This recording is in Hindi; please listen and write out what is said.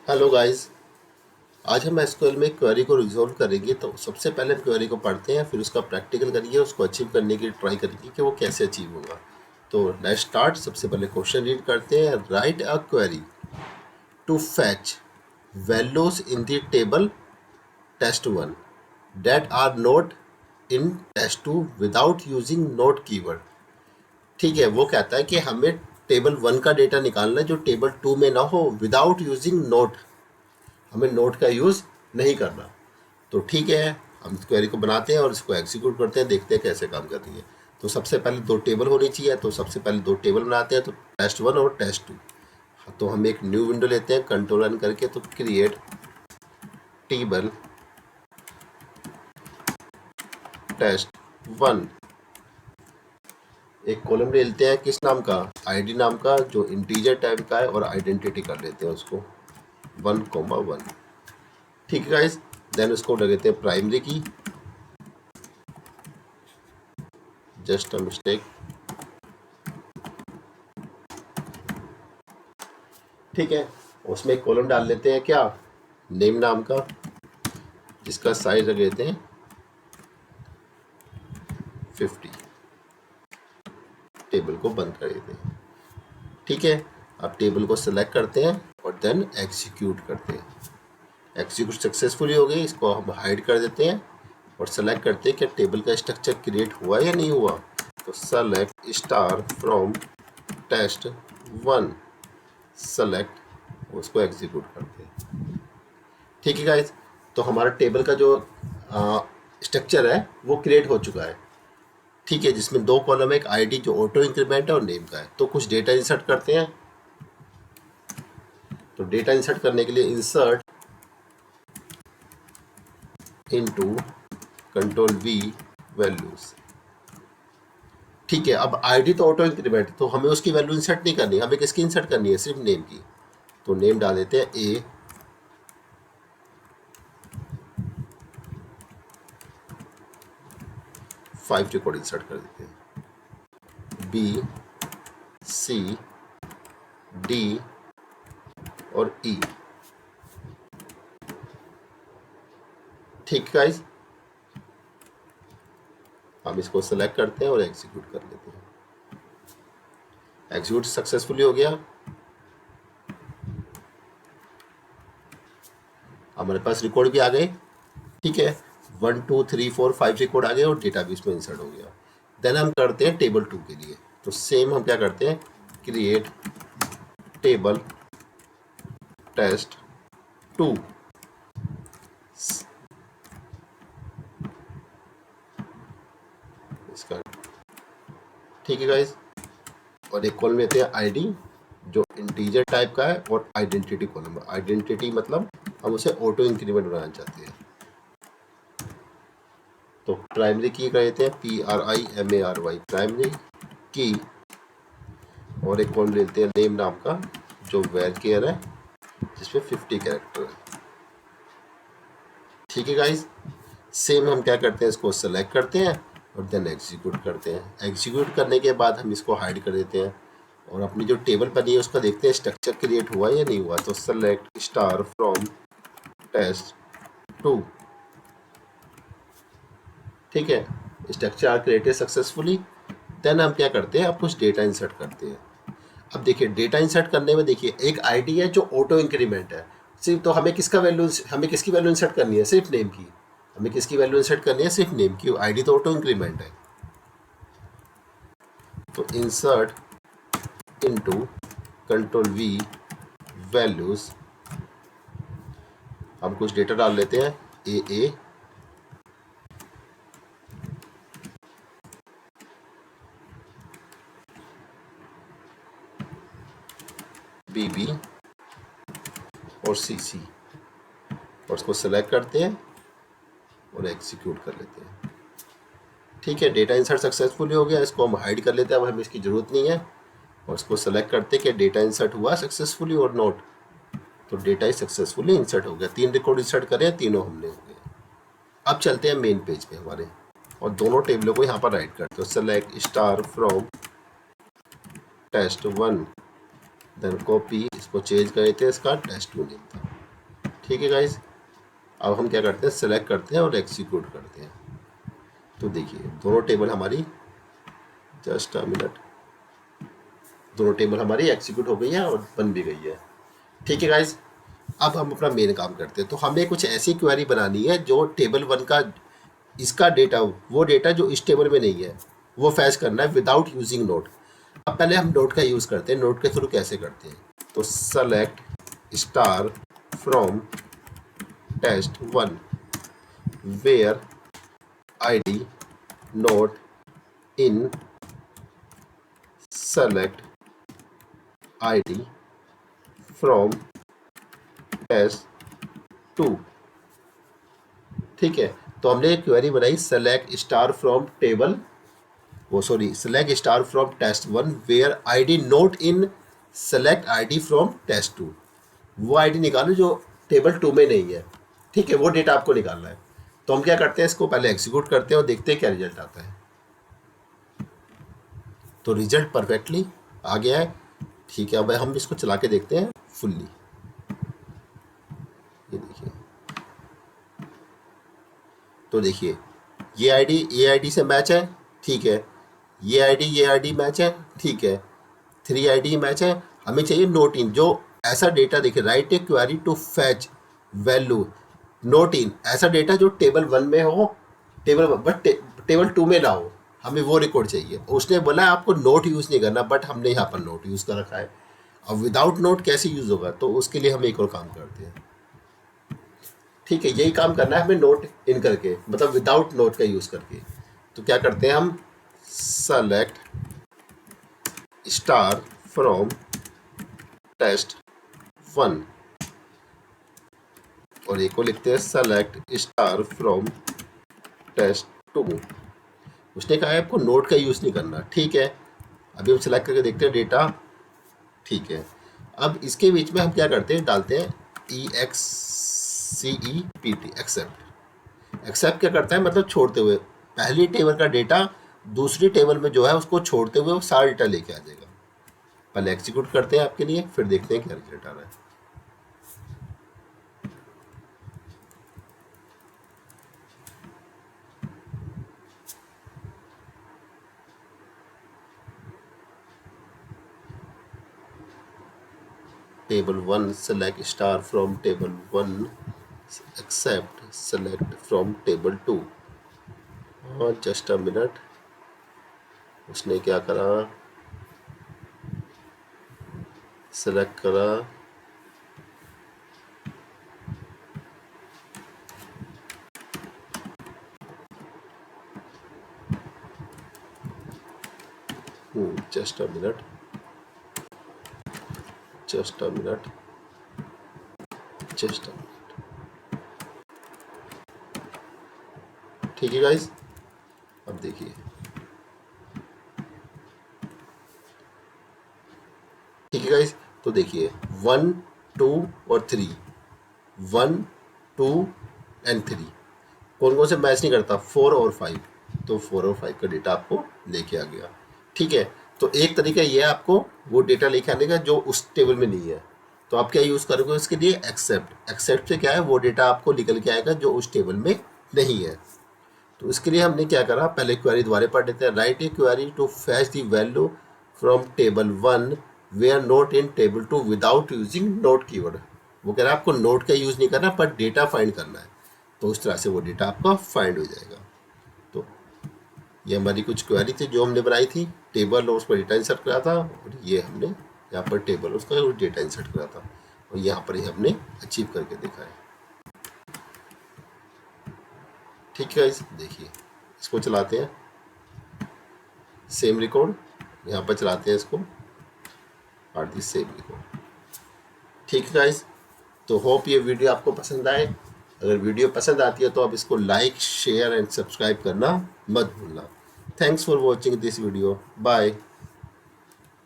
Hello guys. आज हम एसक्यूएल में क्वेरी को रिजॉल्व करेंगे। तो सबसे पहले हम क्वेरी को पढ़ते हैं, फिर उसका प्रैक्टिकल करेंगे, उसको अचीव करने की ट्राई करेंगे कि वो कैसे अचीव होगा। तो लेट्स स्टार्ट। सबसे पहले क्वेश्चन रीड करते हैं। Write a query to fetch values in the table test1 that are not in test2 without using not keyword. ठीक है, वो कहता है कि हमें टेबल 1 का डेटा निकालना है जो टेबल 2 में ना हो, विदाउट यूजिंग नोट। हमें नोट का यूज़ नहीं करना। तो ठीक है, हम इस क्वेरी को बनाते हैं और इसको एग्जीक्यूट करते हैं, देखते हैं कैसे काम कर रही है। तो सबसे पहले दो टेबल होनी चाहिए, तो सबसे पहले दो टेबल बनाते हैं, तो test1 और test2। तो हम एक न्यू विंडो लेते हैं, कंट्रोल एन करके, तो क्रिएट टेबल test1। एक कॉलम ले लेते हैं, किस नाम का, आईडी नाम का, जो इंटीजर टाइप का है, और आइडेंटिटी कर लेते हैं उसको 1,1। ठीक है गाइस। देन उसको लगाते हैं प्राइमरी की, जस्ट अ मिस्टेक। ठीक है, उसमें एक कॉलम डाल लेते हैं, क्या, नेम नाम का, जिसका साइज रख लेते हैं 50। टेबल को बंद कर देते हैं। ठीक है, अब टेबल को सिलेक्ट करते हैं और देन एग्जीक्यूट करते हैं। एग्जीक्यूट सक्सेसफुली हो गई। इसको हम हाइड कर देते हैं और सेलेक्ट करते हैं कि टेबल का स्ट्रक्चर क्रिएट हुआ या नहीं हुआ। तो select star from test1, select, उसको एग्जीक्यूट करते हैं। ठीक है गाइस, तो हमारा टेबल का जो स्ट्रक्चर है वो क्रिएट हो चुका है। ठीक है, जिसमें दो कॉलम है, एक आईडी जो ऑटो इंक्रीमेंट है और नेम का है। तो कुछ डेटा इंसर्ट करते हैं। तो डेटा इंसर्ट करने के लिए insert into control we values. ठीक है, अब आईडी तो ऑटो इंक्रीमेंट, तो हमें उसकी वैल्यू इंसर्ट नहीं करनी, हमें किसकी इंसर्ट करनी है, सिर्फ नेम की। तो नेम डाल देते हैं ए, 5 रिकॉर्ड इंसर्ट कर देते हैं, बी, सी, डी और ई। ठीक गाइस, हम इसको सेलेक्ट करते हैं और एग्जीक्यूट कर लेते हैं। एग्जीक्यूट सक्सेसफुली हो गया। हमारे पास रिकॉर्ड भी आ गए। ठीक है, 1 2 3 4 5 रिकॉर्ड आ गए और डेटा भी इसमें इंसर्ट हो गया। देन हम करते हैं टेबल 2 के लिए। तो सेम हम क्या करते हैं, क्रिएट टेबल test2। इसका ठीक है गाइस, और एक कॉलम लेते हैं आईडी जो इंटीजर टाइप का है, और आइडेंटिटी कॉलम। आइडेंटिटी मतलब हम उसे ऑटो इंक्रीमेंट बनाना चाहते हैं। तो प्राइमरी की कर देते हैं, PRIMARY, प्राइमरी की। और एक कॉलम लेते हैं नेम नाम का, जो वेर केयर है, जिसमें 50 कैरेक्टर है। ठीक है गाइस, सेम हम क्या करते हैं, इसको सेलेक्ट करते हैं और देन एग्जीक्यूट करते हैं। एग्जीक्यूट करने के बाद हम इसको हाइड कर देते हैं और अपनी जो टेबल बनी है उसका देखते हैं स्ट्रक्चर क्रिएट हुआ या नहीं हुआ। तो सेलेक्ट स्टार फ्रॉम test2। ठीक है, structure are created successfully. Then हम क्या करते हैं, अब कुछ डेटा इंसर्ट करते हैं। अब देखिए, डेटा इंसर्ट करने में देखिए, एक आईडी है जो ऑटो इंक्रीमेंट है सिर्फ। तो हमें किसकी वैल्यू इंसर्ट करनी है, सिर्फ नेम की। हमें किसकी वैल्यू इंसर्ट करनी है, सिर्फ नेम की। आईडी तो ऑटो इंक्रीमेंट है। तो insert into control we values. हम कुछ डेटा डाल लेते हैं, ए, बी और सी, और उसको सेलेक्ट करते हैं और एग्जीक्यूट कर लेते हैं। ठीक है, डेटा इंसर्ट सक्सेसफुली हो गया। इसको हम हाइड कर लेते हैं, अब हमें इसकी ज़रूरत नहीं है। और इसको सेलेक्ट करते हैं कि डेटा इंसर्ट हुआ सक्सेसफुली और नोट। तो डेटा ही सक्सेसफुली इंसर्ट हो गया। 3 रिकॉर्ड इंसर्ट करें, तीनों हमने हो गए। अब चलते हैं मेन पेज पे हमारे, और दोनों टेबलों को यहाँ पर राइट करते हैं। Select star from test1, then copy, इसको चेंज कर देते हैं, इसका test2 नेम था। ठीक है गाइज, अब हम क्या करते हैं, सेलेक्ट करते हैं और एग्जीक्यूट करते हैं। तो देखिए दोनों टेबल हमारी, जस्ट अ मिनट, दोनों टेबल हमारी एग्जीक्यूट हो गई है और बन भी गई है। ठीक है गाइज, अब हम अपना मेन काम करते हैं। तो हमें कुछ ऐसी क्वेरी बनानी है जो टेबल 1 का इसका डेटा, वो डेटा जो इस टेबल में नहीं है, वो फैच करना है विदाउट यूजिंग नोट। अब पहले हम नोट का यूज़ करते हैं। नोट के थ्रू कैसे करते हैं, तो select star from test 1 where ID not in select ID from test 2। ठीक है, तो हमने एक क्वेरी बनाई, सेलेक्ट स्टार फ्रॉम टेबल, वो sorry, select star from test 1 where ID not in select ID from test 2। वो आईडी निकालो जो टेबल 2 में नहीं है। ठीक है, वो डेटा आपको निकालना है। तो हम क्या करते हैं, इसको पहले एग्जीक्यूट करते हैं और देखते हैं क्या रिजल्ट आता है। तो रिजल्ट परफेक्टली आ गया है। ठीक है, अब हम इसको चला के देखते हैं फुल्ली। ये देखिए, तो देखिए ये आईडी से मैच है। ठीक है, ये आईडी मैच है। ठीक है, 3 आईडी मैच है। हमें चाहिए नोट इन, जो ऐसा डेटा, देखिए write a query to fetch value not in, ऐसा डेटा जो टेबल 1 में हो, टेबल 2 में ना हो, हमें वो रिकॉर्ड चाहिए। उसने बोला है आपको नोट यूज़ नहीं करना, बट हमने यहाँ पर नोट यूज़ कर रखा है। अब विदाउट नोट कैसे यूज़ होगा, तो उसके लिए हम एक और काम करते हैं। ठीक है, यही काम करना है हमें नोट इन करके, मतलब विदाउट नोट का यूज़ करके। तो क्या करते हैं हम, सेलेक्ट स्टार फ्रॉम टेस्ट 1 और एक को लिखते हैं सेलेक्ट स्टार फ्रॉम टेस्ट 2। उसने कहा है आपको नोट का यूज़ नहीं करना। ठीक है, अभी हम सेलेक्ट करके देखते हैं डेटा। ठीक है, अब इसके बीच में हम क्या करते हैं, डालते हैं EXCEPT, एक्सेप्ट। एक्सेप्ट क्या करता है, मतलब छोड़ते हुए, पहली टेबल का डेटा दूसरी टेबल में जो है उसको छोड़ते हुए वो सारा डेटा लेके आ जाएगा। पहले एग्जीक्यूट करते हैं आपके लिए, फिर देखते हैं क्या रिजल्ट आ रहा है। Table 1 select star from table 1 except select from table 2। और जस्ट अ मिनट, उसने क्या करा, सेलेक्ट करा, just a minute, just a minute, just a minute. ठीक है गाइस, अब देखिए, ठीक है गाइस, तो देखिए 1 2 और 3, 1 2 एंड 3 कौन कौन से मैच नहीं करता, 4 और 5। तो 4 और 5 का डेटा आपको लेके आ गया। ठीक है, तो एक तरीका ये है आपको वो डेटा लेके आने का जो उस टेबल में नहीं है। तो आप क्या यूज़ करोगे इसके लिए, एक्सेप्ट। एक्सेप्ट से क्या है, वो डेटा आपको निकल के आएगा जो उस टेबल में नहीं है। तो इसके लिए हमने क्या करा, पहले क्वेरी दोबारा पढ़ लेते हैं। Write a query to fetch the value from table 1 where not in table 2 without using not keyword. वो कह रहा है आपको नोट का यूज़ नहीं करना, पर डेटा फाइंड करना है। तो उस तरह से वो डेटा आपका फाइंड हो जाएगा। तो ये हमारी कुछ क्वेरी थी जो हमने बनाई थी, टेबल और उस पर डेटा इंसर्ट करा था, और ये हमने यहाँ पर टेबल उसका डेटा इंसर्ट करा था, और यहाँ पर ही हमने अचीव करके देखा है। ठीक है, देखिए इसको चलाते हैं, सेम रिकॉर्ड यहाँ पर चलाते हैं इसको, और दी सेम रिकॉर्ड। ठीक है गाइस, तो होप ये वीडियो आपको पसंद आए। अगर वीडियो पसंद आती है तो आप इसको लाइक शेयर एंड सब्सक्राइब करना मत भूलना। Thanks for watching this video, bye.